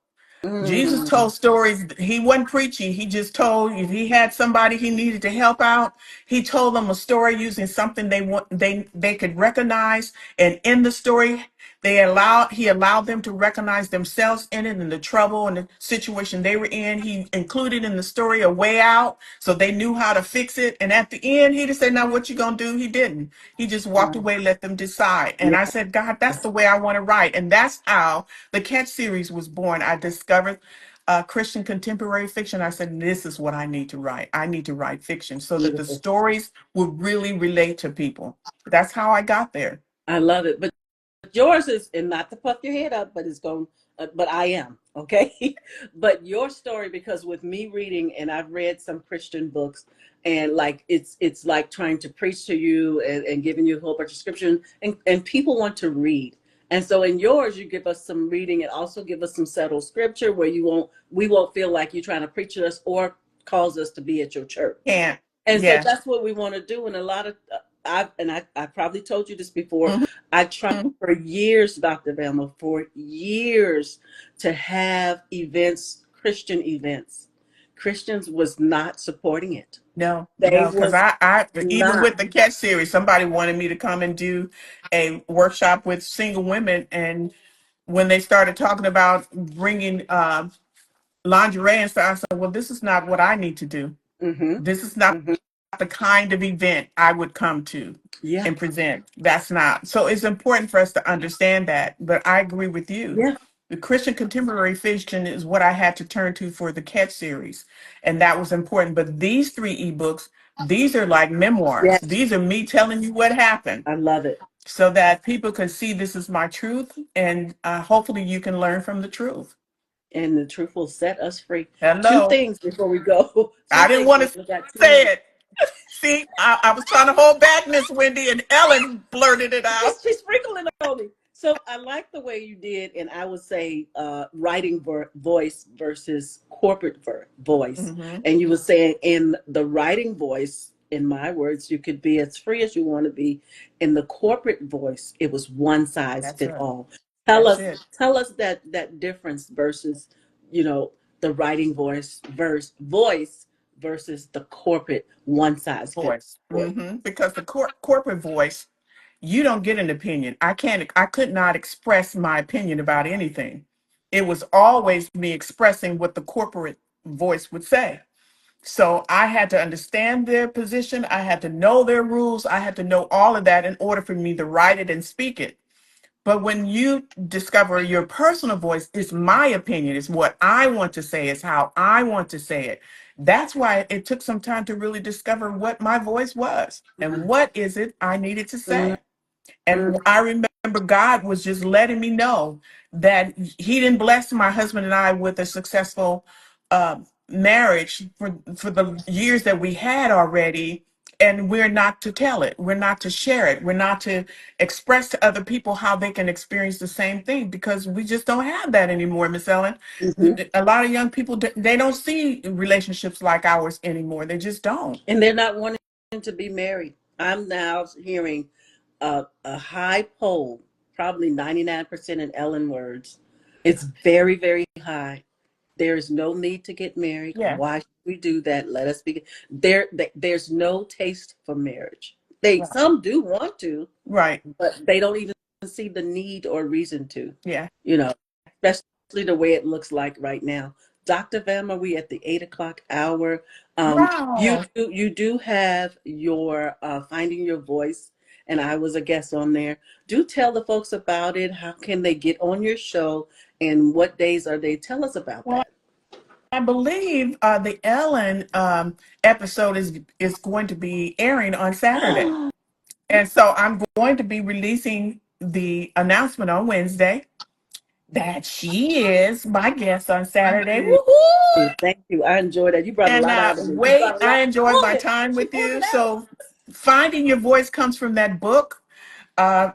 Jesus mm, told stories. He wasn't preaching. He just told if he had somebody he needed to help out, he told them a story using something they could recognize. And in the story, he allowed them to recognize themselves in it and the trouble and the situation they were in. He included in the story a way out so they knew how to fix it. And at the end, he just said, "Now what you gonna do?" He didn't. He just walked wow. away, let them decide. And I Yes. said, God, that's the way I want to write. And that's how the Catch series was born. I discovered Christian contemporary fiction. I said, this is what I need to write. I need to write fiction so that the Beautiful. stories would really relate to people. That's how I got there. I love it. But yours is, and not to puff your head up, but it's going, but I am, okay? But your story, because with me reading, and I've read some Christian books, and like it's like trying to preach to you and giving you a whole bunch of scripture, and people want to read. And so in yours, you give us some reading and also give us some settled scripture where we won't feel like you're trying to preach to us or cause us to be at your church. Can't. And so Yeah. that's what we want to do. And a lot of, I probably told you this before. Mhm. I tried for years, Dr. Velma, for years to have events, Christian events. Christians was not supporting it. No, They no, because was even not. with the Catch series, somebody wanted me to come and do a workshop with single women. And when they started talking about bringing lingerie and stuff, I said, well, this is not what I need to do. Mm-hmm. This is not Mm-hmm. the kind of event I would come to Yeah. and present. That's not. So it's important for us to understand that. But I agree with you. Yeah. The Christian contemporary fiction is what I had to turn to for the Catch series. And that was important. But these three ebooks, these are like memoirs. Yes. These are me telling you what happened I love it. so that people can see this is my truth. And hopefully you can learn from the truth. And the truth will set us free. Two Hello. things before we go. Two I didn't things. want to We got 2 minutes. say it. See, I was trying to hold back, Miss Wendy, and Ellen blurted it out. She's sprinkling on me. So I like the way you did, and I would say writing voice versus corporate voice. Hmm. And you were saying in the writing voice, in my words, you could be as free as you want to be. In the corporate voice, it was one size That's fit it. all. Tell That's us, it. tell us that difference versus, you know, the writing voice versus the corporate one size fit Voice. voice. Because the corporate voice, you don't get an opinion. I could not express my opinion about anything. It was always me expressing what the corporate voice would say. So I had to understand their position. I had to know their rules. I had to know all of that in order for me to write it and speak it. But when you discover your personal voice, it's my opinion, it's what I want to say, it's how I want to say it. That's why it took some time to really discover what my voice was and what is it I needed to Mhm. say. And I remember God was just letting me know that He didn't bless my husband and I with a successful marriage for the years that we had already. And we're not to tell it, we're not to share it, we're not to express to other people how they can experience the same thing because we just don't have that anymore, Miss Ellen. Mhm. A lot of young people, they don't see relationships like ours anymore. They just don't. And they're not wanting to be married. I'm now hearing a high poll, probably 99% in Ellen words. It's very, very high. There is no need to get married. Yeah, Why should we do that? Let us be. There's no taste for marriage. They right, some do want to, right. but they don't even see the need or reason to, Yeah. you know, especially the way it looks like right now. Dr. Velma, we at the 8 o'clock hour. Wow. You do have your Finding Your Voice, and I was a guest on there. Do tell the folks about it. How can they get on your show, and what days are they? Tell us about Well, that. I believe the Ellen episode is going to be airing on Saturday. And so I'm going to be releasing the announcement on Wednesday that she is my guest on Saturday. Thank Woohoo! you. Thank you. I enjoyed that. You brought a And lot out of me. You wait, brought a I lot. enjoyed Pulled my it. time She with pulled you. it out. So, finding your voice comes from that book. Uh,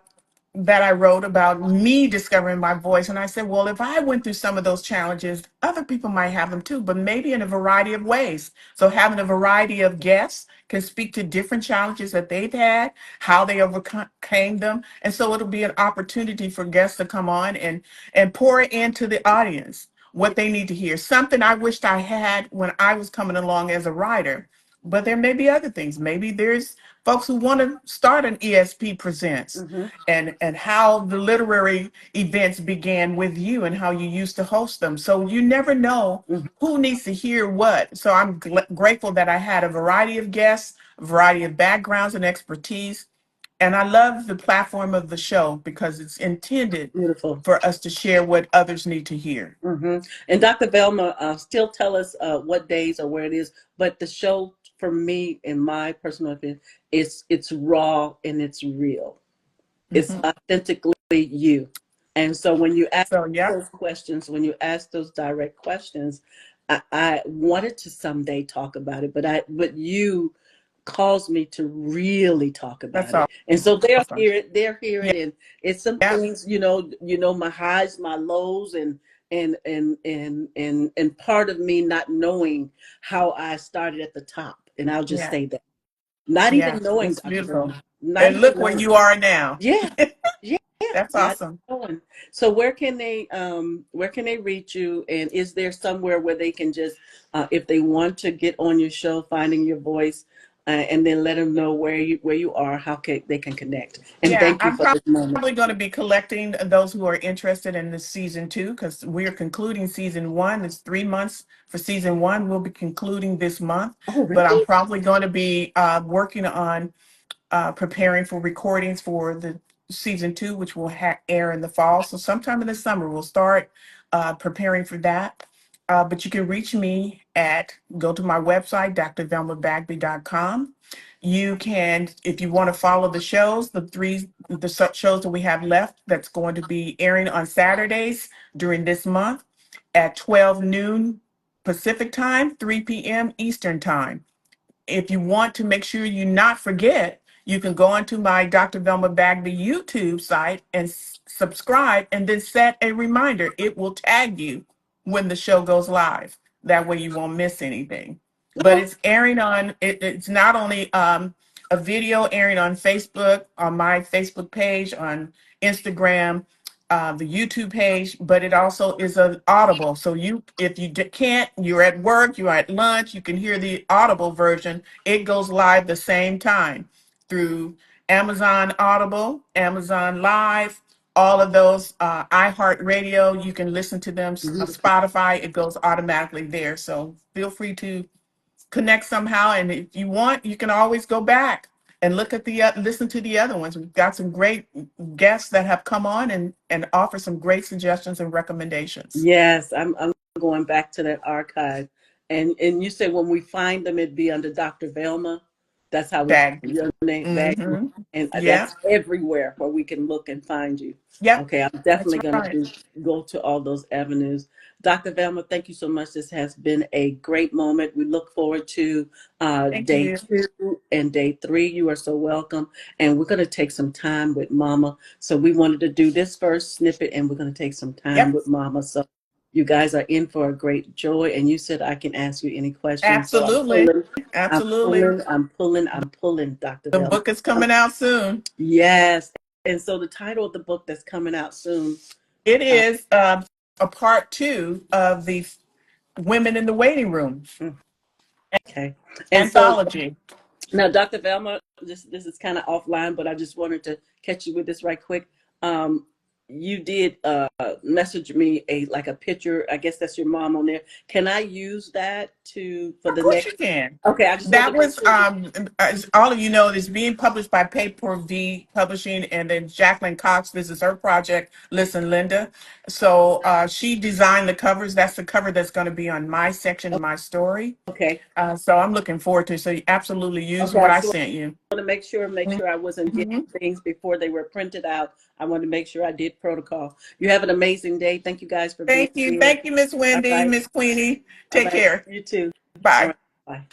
that I wrote about me discovering my voice. And I said, well, if I went through some of those challenges, other people might have them too, but maybe in a variety of ways. So having a variety of guests can speak to different challenges that they've had, how they overcame them. And so it'll be an opportunity for guests to come on and pour into the audience what they need to hear. Something I wished I had when I was coming along as a writer. But there may be other things. Maybe there's folks who want to start an ESP Presents Mm-hmm. and how the literary events began with you and how you used to host them. So you never know Mm-hmm. who needs to hear what. So I'm grateful that I had a variety of guests, a variety of backgrounds and expertise. And I love the platform of the show because it's intended Beautiful. for us to share what others need to hear. Mm-hmm. And Dr. Velma, still tell us what days or where it is. But the show, for me, in my personal opinion, it's raw and it's real. It's Mhm. authentically you. And so when you ask So, yeah, those questions, when you ask those direct questions, I wanted to someday talk about it, but you caused me to really talk that's about it. And so awesome. they're hearing, Yeah, and it's some yeah, things, my highs, my lows, and part of me not knowing how I started at the top. And I'll just yeah, say that. Not yeah. even knowing, It's Dr. beautiful. Vernon. Not And even look where knowing. you are now. Yeah, yeah, That's not awesome. knowing. So where can they reach you? And is there somewhere where they can just if they want to get on your show, finding your voice, and then let them know where you are, how they can connect. And Yeah, thank you I'm for this moment. probably going to be collecting those who are interested in this season two because we're concluding season one. It's 3 months for season one. We'll be concluding this month, Oh, but I'm really? probably going to be working on preparing for recordings for the season two, which will air in the fall. So sometime in the summer, we'll start preparing for that. But you can reach me go to my website, drvelmabagby.com. You can, if you want to follow the shows, the shows that we have left that's going to be airing on Saturdays during this month at 12 noon Pacific time, 3 p.m. Eastern time. If you want to make sure you not forget, you can go onto my Dr. Velma Bagby YouTube site and subscribe and then set a reminder. It will tag you when the show goes live. That way you won't miss anything. But Oh, it's airing it's not only a video airing on Facebook, on my Facebook page, on Instagram, the YouTube page, but it also is an Audible. So if you can't, you're at work, you're at lunch, you can hear the Audible version. It goes live the same time through Amazon Audible, Amazon Live, all of those, iHeartRadio. You can listen to them. beautiful. Spotify, it goes automatically there. So feel free to connect somehow. And if you want, you can always go back and look at listen to the other ones. We've got some great guests that have come on and offer some great suggestions and recommendations. Yes, I'm going back to that archive. And you said when we find them, it'd be under Dr. Velma. That's how we Bagby. your name back, Mm-hmm. and Yeah. that's everywhere where we can look and find you. Yep. Okay, I'm That's definitely going right. to go to all those avenues. Dr. Velma, thank you so much. This has been a great moment. We look forward to Thank day you. 2 and day 3. You are so welcome. And we're going to take some time with Mama. So we wanted to do this first snippet, and we're going to take some time Yep. with Mama. So you guys are in for a great joy. And you said I can ask you any questions. So I'm Absolutely. pulling, I'm Absolutely. pulling, I'm pulling, I'm pulling, Dr. The Velma. book is coming out soon. Yes. And so the title of the book that's coming out soon. It uh, is a part two of the Women in the Waiting Room okay. And so anthology. now, Dr. Velma, this is kind of offline, but I just wanted to catch you with this right quick. Um, you did message me a picture. I guess that's your mom on there. Can I use that to for Of the course next? you can. Okay, I just wanted That to make was, sure. as all of you know, it's being published by Paper V Publishing, and then Jacqueline Cox. This is her project, Listen Linda. So she designed the covers. That's the cover that's going to be on my section, my story. Okay, So I'm looking forward to it. So you absolutely use okay. what I I just sent you. want to make sure I wasn't getting Mhm. things before they were printed out. I wanted to make sure I did protocol. You have an amazing day. Thank you guys for being Thank you. here. Thank you, Miss All Wendy, right, Miss Queenie. all Take right. care. You too. All Bye. right. Bye.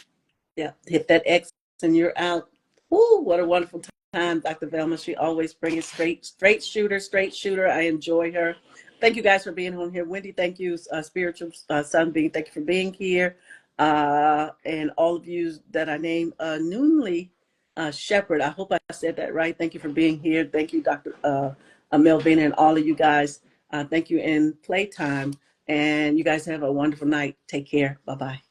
Yeah, hit that X and you're out. Woo, what a wonderful time, Dr. Velma. She always brings straight shooter, straight shooter. I enjoy her. Thank you guys for being on here. Wendy, thank you. Spiritual Sunbeam, thank you for being here. And all of you that I named, Noonly Shepherd, I hope I said that right. Thank you for being here. Thank you, Dr. Melvina, and all of you guys. Thank you in Playtime. And you guys have a wonderful night. Take care. Bye-bye.